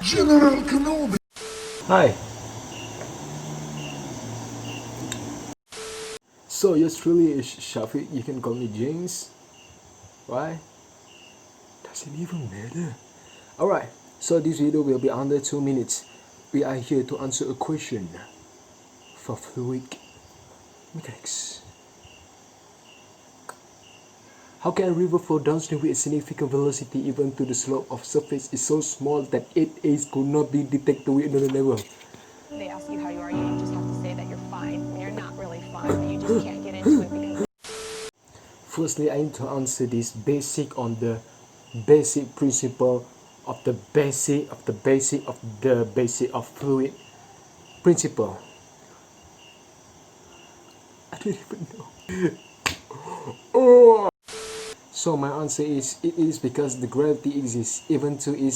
General Kenobi. Hi. So yours truly is Shafiq. You can call me James. Why? Does it even matter? Alright, so this video will be under 2 minutes. We are here to answer a question for fluid mechanics. How can a river flow downstream with a significant velocity even though the slope of surface is so small that it could not be detected with another level? They ask you how you are, you just have to say that you're fine when you're not really fine, but you just can't get into it because... Firstly, I need to answer this basic on the basic principle of the basic of the basic of the basic of fluid principle. I don't even know. Oh. So my answer is it is because the gravity exists even though it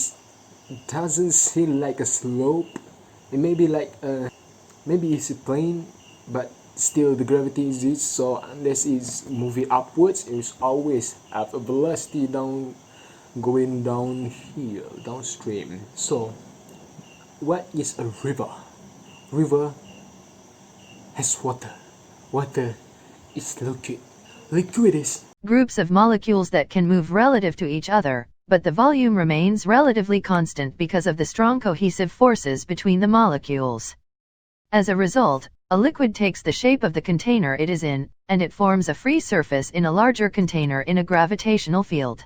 doesn't seem like a slope. It may be like maybe it's a plane, but still the gravity exists. So unless it's moving upwards, it's always have a velocity going downhill, downstream. So what is a river? River has water. Water is liquid. Liquid is groups of molecules that can move relative to each other, but the volume remains relatively constant because of the strong cohesive forces between the molecules. As a result, a liquid takes the shape of the container it is in, and it forms a free surface in a larger container in a gravitational field.